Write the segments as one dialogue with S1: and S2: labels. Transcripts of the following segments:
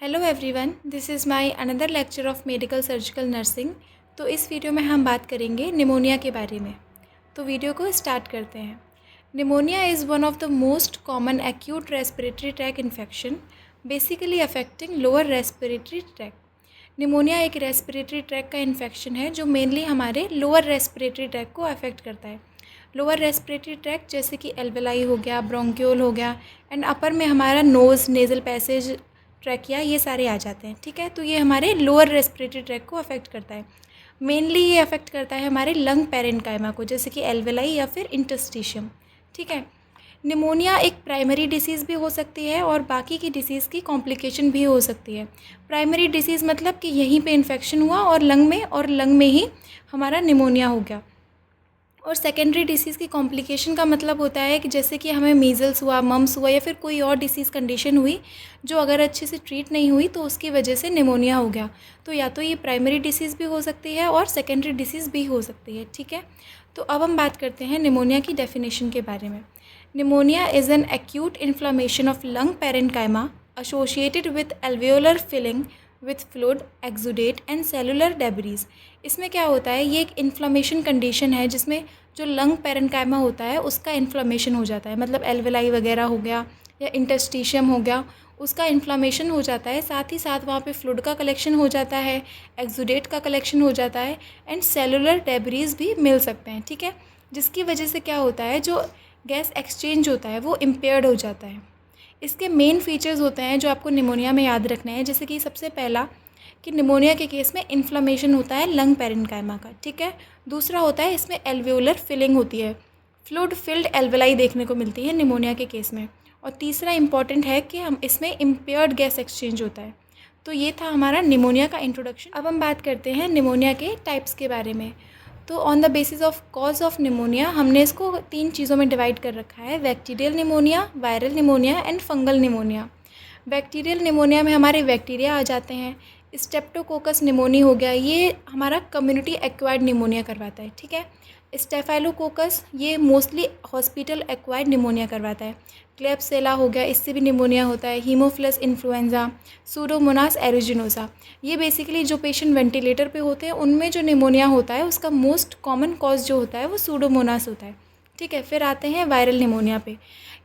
S1: Hello everyone, this is my another lecture of medical surgical nursing. तो इस video में हम बात करेंगे निमोनिया के बारे में। तो वीडियो को स्टार्ट करते हैं। Pneumonia is one of the most common acute respiratory tract infection basically affecting lower respiratory tract. Pneumonia एक रेस्पिरेटरी ट्रैक का इन्फेक्शन है जो मेनली हमारे लोअर रेस्पिरेटरी ट्रैक को अफेक्ट करता है। लोअर रेस्पिरेटरी ट्रैक जैसे कि एल्वेलाई हो गया, ब्रोंक्यूल हो गया, एंड अपर में हमारा नोज़, नेज़ल पैसेज, ट्रैकिया, ये सारे आ जाते हैं। ठीक है, तो ये हमारे लोअर रेस्पिरेटरी ट्रैक को अफेक्ट करता है। मेनली ये अफेक्ट करता है हमारे लंग पैरेन्काइमा को, जैसे कि एल्वेलाई या फिर इंटरस्टिशियम। ठीक है, निमोनिया एक प्राइमरी डिसीज़ भी हो सकती है और बाकी की डिसीज़ की कॉम्प्लिकेशन भी हो सकती है। प्राइमरी डिसीज़ मतलब कि यहीं पे इन्फेक्शन हुआ और लंग में ही हमारा निमोनिया हो गया। और सेकेंडरी डिसीज़ की कॉम्प्लिकेशन का मतलब होता है कि जैसे कि हमें मीज़ल्स हुआ, मम्स हुआ या फिर कोई और डिसीज़ कंडीशन हुई जो अगर अच्छे से ट्रीट नहीं हुई तो उसकी वजह से निमोनिया हो गया। तो या तो ये प्राइमरी डिसीज़ भी हो सकती है और सेकेंडरी डिसीज़ भी हो सकती है। ठीक है, तो अब हम बात करते हैं निमोनिया की डेफिनेशन के बारे में। Pneumonia is an acute inflammation of lung parenchyma associated with alveolar filling with fluid, exudate and cellular debris. इसमें क्या होता है, ये एक इन्फ्लामेशन कंडीशन है जिसमें जो लंग पैरेन्काइमा होता है उसका इन्फ्लामेशन हो जाता है। मतलब एल्वेलाई वगैरह हो गया या इंटरस्टिशियम हो गया, उसका इन्फ्लामेशन हो जाता है। साथ ही साथ वहाँ पे फ्लूइड का कलेक्शन हो जाता है, एक्सुडेट का कलेक्शन हो जाता है, एंड सेलुलर डेब्रीज भी मिल सकते हैं। ठीक है, जिसकी वजह से क्या होता है, जो गैस एक्सचेंज होता है वो इम्पेयर्ड हो जाता है। इसके मेन फीचर्स होते हैं जो आपको निमोनिया में याद रखना है। जैसे कि सबसे पहला कि निमोनिया के केस में इन्फ्लामेशन होता है लंग पैरेन्काइमा का। ठीक है, दूसरा होता है इसमें एल्वेओलर फिलिंग होती है, फ्लूइड फिल्ड एल्वेलाई देखने को मिलती है निमोनिया के केस में। और तीसरा इंपॉर्टेंट है कि हम इसमें इम्पेयर्ड गैस एक्सचेंज होता है। तो ये था हमारा निमोनिया का इंट्रोडक्शन। अब हम बात करते हैं निमोनिया के टाइप्स के बारे में। तो on the basis of cause of pneumonia हमने इसको 3 चीज़ों में डिवाइड कर रखा है: bacterial pneumonia, viral pneumonia and fungal pneumonia. Bacterial pneumonia में हमारे बैक्टीरिया आ जाते हैं। स्टेप्टोकोकस निमोनी हो गया, ये हमारा कम्युनिटी एक्वायर्ड निमोनिया करवाता है। ठीक है, स्टेफाइलोकोकस ये मोस्टली हॉस्पिटल एक्वायर्ड निमोनिया करवाता है। क्लेब्सिला हो गया, इससे भी निमोनिया होता है। हीमोफिलस इन्फ्लुएंजा, सूडोमोनास एरिजिनोसा, ये बेसिकली जो पेशेंट वेंटिलेटर पे होते हैं उनमें जो निमोनिया होता है उसका मोस्ट कॉमन कॉज जो होता है वो सूडोमोनास होता है। ठीक है, फिर आते हैं वायरल निमोनिया पे।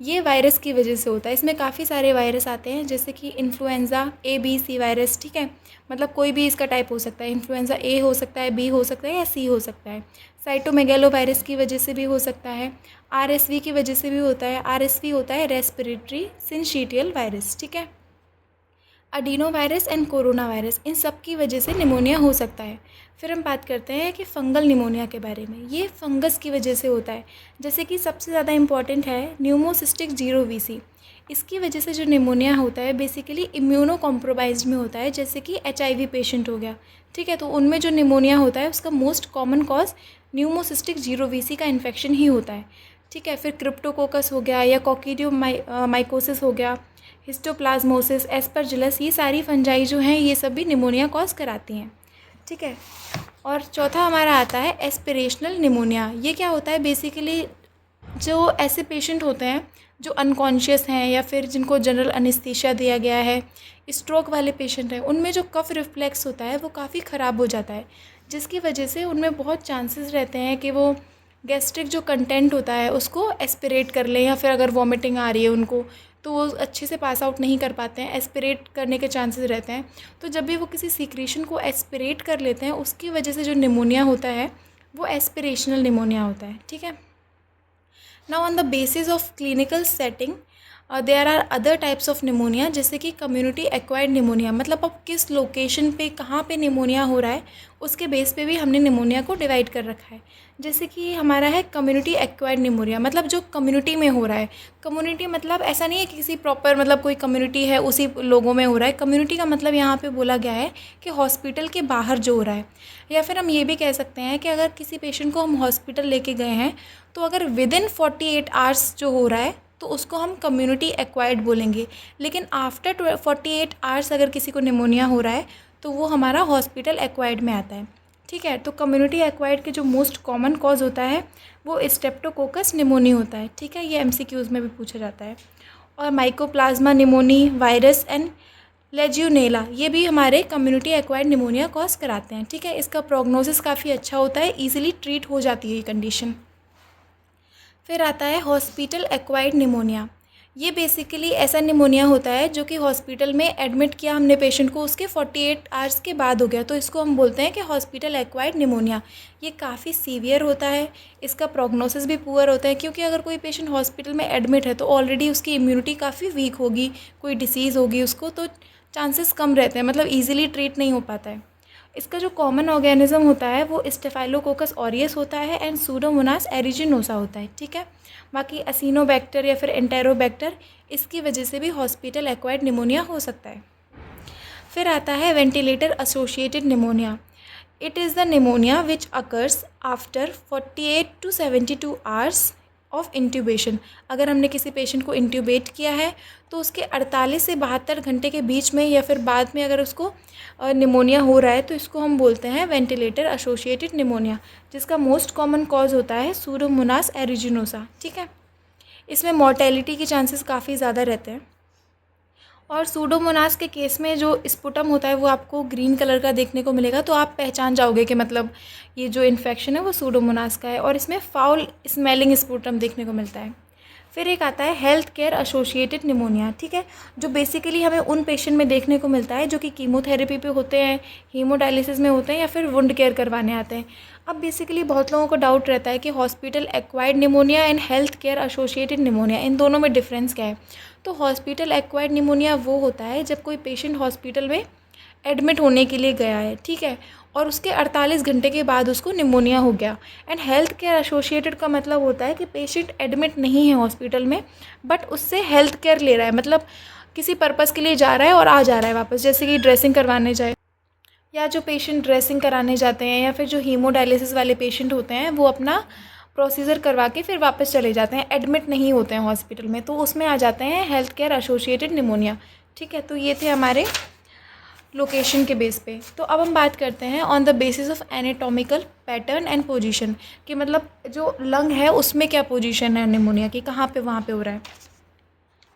S1: ये वायरस की वजह से होता है। इसमें काफ़ी सारे वायरस आते हैं, जैसे कि influenza A B C virus. ठीक है, मतलब कोई भी इसका टाइप हो सकता है। इन्फ्लुएंजा ए हो सकता है, बी हो सकता है या सी हो सकता है। साइटोमेगेलो वायरस की वजह से भी हो सकता है। आरएसवी की वजह से भी होता है। आरएसवी होता है रेस्पिरेटरी सिंशिटियल वायरस। ठीक है, adeno virus and corona virus, इन सब की वजह से निमोनिया हो सकता है। फिर हम बात करते हैं कि फंगल निमोनिया के बारे में। ये फंगस की वजह से होता है, जैसे कि सबसे ज़्यादा इम्पॉर्टेंट है न्यूमोसिस्टिक जीरो वीसी। इसकी वजह से जो निमोनिया होता है बेसिकली इम्यूनो कॉम्प्रोमाइज्ड में होता है, जैसे कि एचआईवी पेशेंट हो गया। ठीक है, तो उनमें जो निमोनिया होता है उसका most common cause pneumocystis jiroveci का इन्फेक्शन ही होता है। ठीक है, फिर क्रिप्टोकोकस हो गया या कॉकिडियो माइकोसिस हो गया, हिस्टोप्लाज्मोसिस, एस्परजिलस, ये सारी फंजाई जो हैं ये सब भी निमोनिया कॉज कराती हैं। ठीक है, और चौथा हमारा आता है एस्पिरेशनल निमोनिया। ये क्या होता है, बेसिकली जो ऐसे पेशेंट होते हैं जो अनकॉन्शियस हैं या फिर जिनको जनरल अनिस्थीसिया दिया गया है, स्ट्रोक वाले पेशेंट हैं, उनमें जो कफ रिफ्लेक्स होता है वो काफ़ी ख़राब हो जाता है, जिसकी वजह से उनमें बहुत चांसेस रहते हैं कि वो गैस्ट्रिक जो कंटेंट होता है उसको एस्पिरेट कर लें, या फिर अगर वॉमिटिंग आ रही है उनको तो वो अच्छे से पास आउट नहीं कर पाते हैं, एस्पिरेट करने के चांसेस रहते हैं। तो जब भी वो किसी सीक्रेशन को एस्पिरेट कर लेते हैं उसकी वजह से जो निमोनिया होता है वो एस्पिरेशनल निमोनिया होता है। ठीक है, now on the basis of clinical setting there are other types of pneumonia, जैसे कि कम्युनिटी एक्वायर्ड निमोनिया। मतलब अब किस लोकेशन पे कहाँ पे निमोनिया हो रहा है उसके बेस पे भी हमने निमोनिया को डिवाइड कर रखा है। जैसे कि हमारा है कम्युनिटी एक्वायर्ड निमोनिया, मतलब जो कम्युनिटी में हो रहा है। कम्युनिटी मतलब ऐसा नहीं है कि किसी प्रॉपर मतलब कोई कम्युनिटी है उसी लोगों में हो रहा है। कम्युनिटी का मतलब यहाँ पे बोला गया है कि हॉस्पिटल के बाहर जो हो रहा है। या फिर हम ये भी कह सकते हैं कि अगर किसी पेशेंट को हम हॉस्पिटल लेके गए हैं तो अगर विदिन 48 आवर्स जो हो रहा है तो उसको हम कम्युनिटी एक्वायर्ड बोलेंगे। लेकिन आफ्टर 48 आवर्स अगर किसी को निमोनिया हो रहा है तो वो हमारा हॉस्पिटल एक्वायर्ड में आता है। ठीक है, तो कम्युनिटी एक्वायर्ड के जो मोस्ट कॉमन कॉज होता है वो स्टेप्टोकोकस निमोनी होता है। ठीक है, ये एमसीक्यूज़ में भी पूछा जाता है। और माइकोप्लाज्मा निमोनी वायरस एंड लेजियोनेला, ये भी हमारे कम्युनिटी एक्वायर्ड निमोनिया कॉज कराते हैं। ठीक है, इसका प्रोग्नोसिस काफ़ी अच्छा होता है, ईजिली ट्रीट हो जाती है ये कंडीशन। फिर आता है हॉस्पिटल एक्वायर्ड निमोनिया। ये बेसिकली ऐसा निमोनिया होता है जो कि हॉस्पिटल में एडमिट किया हमने पेशेंट को, उसके 48 आवर्स के बाद हो गया, तो इसको हम बोलते हैं कि हॉस्पिटल एक्वायर्ड निमोनिया। ये काफ़ी सीवियर होता है, इसका प्रोग्नोसिस भी पुअर होता है, क्योंकि अगर कोई पेशेंट हॉस्पिटल में एडमिट है तो ऑलरेडी उसकी इम्यूनिटी काफ़ी वीक होगी, कोई डिसीज़ होगी उसको, तो चांसेस कम रहते हैं, मतलब ईजिली ट्रीट नहीं हो पाता है। इसका जो कॉमन ऑर्गेनिज्म होता है वो स्टेफाइलोकोकस ऑरियस होता है एंड सूडोमोनास एरिजिनोसा होता है। ठीक है, बाकी असिनोबैक्टर या फिर एंटेरोबैक्टर, इसकी वजह से भी हॉस्पिटल एक्वायर्ड निमोनिया हो सकता है। फिर आता है ventilator associated pneumonia. It is the pneumonia which occurs after 48 to 72 hours of intubation. अगर हमने किसी पेशेंट को इंट्यूबेट किया है तो उसके 48 से 72 घंटे के बीच में या फिर बाद में अगर उसको निमोनिया हो रहा है तो इसको हम बोलते हैं वेंटिलेटर एसोसिएटेड निमोनिया, जिसका मोस्ट कॉमन कॉज होता है सूडोमोनास एरिजिनोसा। ठीक है, इसमें मॉर्टेलिटी के चांसेस काफ़ी ज़्यादा रहते हैं। और सूडोमोनास के केस में जो स्पुटम होता है वो आपको ग्रीन कलर का देखने को मिलेगा, तो आप पहचान जाओगे कि मतलब ये जो इन्फेक्शन है वो सूडोमोनास का है, और इसमें फाउल स्मेलिंग स्पुटम देखने को मिलता है। फिर एक आता है हेल्थ केयर एसोसिएटेड निमोनिया। ठीक है, जो बेसिकली हमें उन पेशेंट में देखने को मिलता है जो कि कीमोथेरेपी पे होते हैं, हीमोडायलिसिस में होते हैं या फिर वुंड केयर करवाने आते हैं। अब बेसिकली बहुत लोगों को डाउट रहता है कि hospital acquired pneumonia and health care associated pneumonia, इन दोनों में डिफरेंस क्या है। तो हॉस्पिटल एक्वायर्ड निमोनिया वो होता है जब कोई पेशेंट हॉस्पिटल में एडमिट होने के लिए गया है, ठीक है, और उसके 48 घंटे के बाद उसको निमोनिया हो गया। एंड हेल्थ केयर एसोसिएटेड का मतलब होता है कि पेशेंट एडमिट नहीं है हॉस्पिटल में, बट उससे हेल्थ केयर ले रहा है, मतलब किसी पर्पज़ के लिए जा रहा है और आ जा रहा है वापस, जैसे कि ड्रेसिंग करवाने जाए, या जो पेशेंट ड्रेसिंग कराने जाते हैं, या फिर जो हीमोडायलिसिस वाले पेशेंट होते हैं वो अपना प्रोसीजर करवा के फिर वापस चले जाते हैं, एडमिट नहीं होते हैं हॉस्पिटल में, तो उसमें आ जाते हैं हेल्थ केयर एसोसिएटेड निमोनिया। ठीक है, तो ये थे हमारे लोकेशन के बेस पे। तो अब हम बात करते हैं on the basis of anatomical pattern and position, कि मतलब जो लंग है उसमें क्या पोजीशन है निमोनिया की, कहाँ पे वहाँ पे हो रहा है।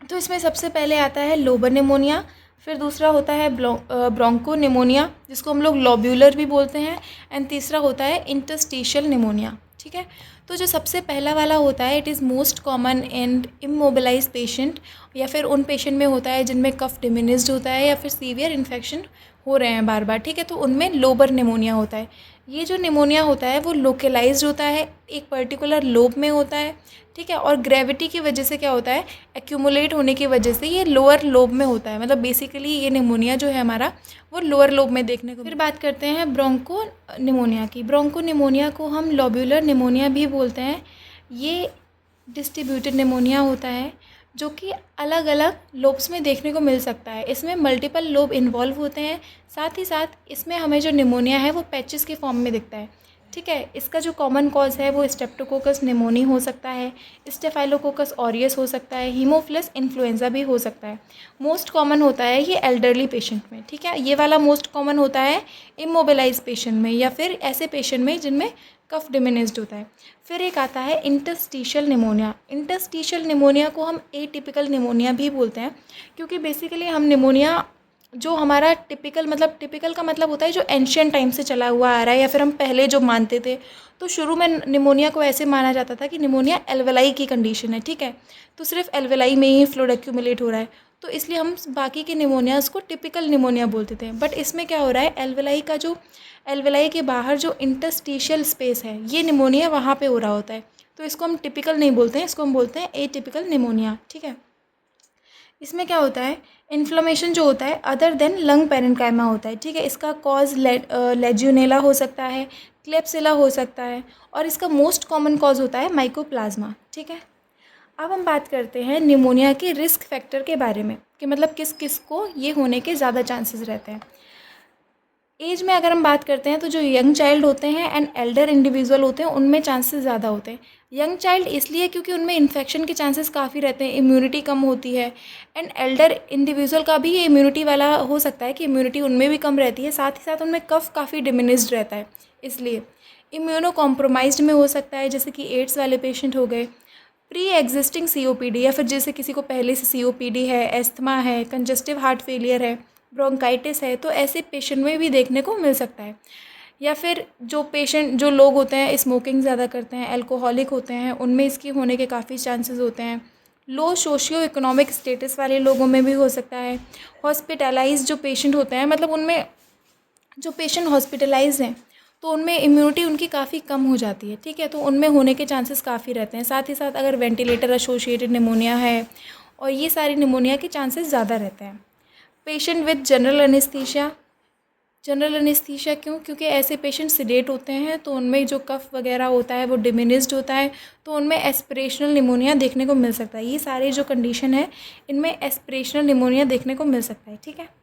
S1: तो इसमें सबसे पहले आता है लोबर निमोनिया, फिर दूसरा होता है ब्रोंको निमोनिया, जिसको हम लोग लोब्यूलर भी बोलते हैं, एंड तीसरा होता है इंटरस्टिशियल निमोनिया। ठीक है, तो जो सबसे पहला वाला होता है it is most common and immobilise patient, या फिर उन पेशेंट में होता है जिनमें कफ डिमिनिस्ड होता है या फिर सीवियर इन्फेक्शन हो रहे हैं बार बार। ठीक है, तो उनमें लोबर निमोनिया होता है। ये जो निमोनिया होता है वो लोकलाइज्ड होता है, एक पर्टिकुलर लोब में होता है। ठीक है, और ग्रेविटी की वजह से क्या होता है, एक्यूमुलेट होने की वजह से ये लोअर लोब में होता है, मतलब बेसिकली ये निमोनिया जो है हमारा वो लोअर लोब में देखने को। फिर बात करते हैं ब्रोंको निमोनिया की। ब्रोंको निमोनिया को हम लोब्यूलर निमोनिया भी बोलते हैं। ये डिस्ट्रीब्यूटेड निमोनिया होता है जो कि अलग अलग लोब्स में देखने को मिल सकता है। इसमें मल्टीपल लोब इन्वॉल्व होते हैं, साथ ही साथ इसमें हमें जो निमोनिया है वो पैचेस के फॉर्म में दिखता है। ठीक है, इसका जो कॉमन कॉज है वो स्ट्रेप्टोकोकस निमोनी हो सकता है, स्टेफाइलोकोकस ऑरियस हो सकता है, हीमोफिलस इन्फ्लुएंजा भी हो सकता है। मोस्ट कॉमन होता है ये एल्डरली पेशेंट में। ठीक है, ये वाला मोस्ट कॉमन होता है इमोबिलाइज पेशेंट में या फिर ऐसे पेशेंट में जिनमें कफ डिमिनिस्ड होता है। फिर एक आता है इंटरस्टिशियल निमोनिया। इंटरस्टिशियल निमोनिया को हम एटिपिकल निमोनिया भी बोलते हैं, क्योंकि बेसिकली हम निमोनिया जो हमारा टिपिकल का मतलब होता है जो एंशियंट टाइम से चला हुआ आ रहा है, या फिर हम पहले जो मानते थे, तो शुरू में निमोनिया को ऐसे माना जाता था कि निमोनिया एल्वेलाई की कंडीशन है। ठीक है, तो सिर्फ एल्वेलाई में ही फ्लूइड एक्यूमुलेट हो रहा है, तो इसलिए हम बाकी के निमोनियाज़ को टिपिकल निमोनिया बोलते थे। बट इसमें क्या हो रहा है, एल्वेलाई के बाहर जो इंटरस्टिशियल स्पेस है ये निमोनिया वहाँ पे हो रहा होता है, तो इसको हम टिपिकल नहीं बोलते हैं, इसको हम बोलते हैं एटिपिकल निमोनिया। ठीक है, इसमें क्या होता है, इन्फ्लेमेशन जो होता है अदर देन लंग पेरेन्काइमा होता है। ठीक है, इसका कॉज लेजियोनेला हो सकता है, क्लेप्सिला हो सकता है, और इसका मोस्ट कॉमन कॉज होता है माइकोप्लाज्मा। ठीक है, अब हम बात करते हैं निमोनिया के रिस्क फैक्टर के बारे में, कि मतलब किस किस को ये होने के ज़्यादा चांसेस रहते हैं। एज में अगर हम बात करते हैं तो जो यंग चाइल्ड होते हैं एंड एल्डर इंडिविजुअल होते हैं उनमें चांसेस ज़्यादा होते हैं। यंग चाइल्ड इसलिए क्योंकि उनमें इन्फेक्शन के चांसेस काफ़ी रहते हैं, इम्यूनिटी कम होती है, एंड एल्डर इंडिविजुअल का भी ये इम्यूनिटी वाला हो सकता है कि इम्यूनिटी उनमें भी कम रहती है, साथ ही साथ उनमें कफ काफ़ी डिमिनिस्ड रहता है, इसलिए इम्यूनो कॉम्प्रोमाइज्ड में हो सकता है, जैसे कि एड्स वाले पेशेंट हो गए, प्री एग्जिस्टिंग COPD, या फिर जैसे किसी को पहले से COPD है, एस्थमा है, कंजस्टिव हार्ट फेलियर है, ब्रोंकाइटिस है, तो ऐसे पेशेंट में भी देखने को मिल सकता है। या फिर जो लोग होते हैं स्मोकिंग ज़्यादा करते हैं, अल्कोहलिक होते हैं, उनमें इसकी होने के काफ़ी चांसेस होते हैं। लो सोशियो इकोनॉमिक स्टेटस वाले लोगों में भी हो सकता है। हॉस्पिटलाइज जो पेशेंट होते हैं, मतलब उनमें जो पेशेंट हॉस्पिटलाइज हैं तो उनमें इम्यूनिटी उनकी काफ़ी कम हो जाती है, ठीक है, तो उनमें होने के चांसेस काफ़ी रहते हैं। साथ ही साथ अगर वेंटिलेटर एसोसिएटेड निमोनिया है और ये सारी निमोनिया के चांसेस ज़्यादा रहते हैं। पेशेंट विद जनरल एनेस्थीसिया क्यों? क्योंकि ऐसे पेशेंट सिडेट होते हैं तो उनमें जो कफ वगैरह होता है वो डिमिनिश्ड होता है, तो उनमें एस्पिरेशनल निमोनिया देखने को मिल सकता है। ये सारे जो कंडीशन है इनमें एस्पिरेशनल निमोनिया देखने को मिल सकता है, ठीक है।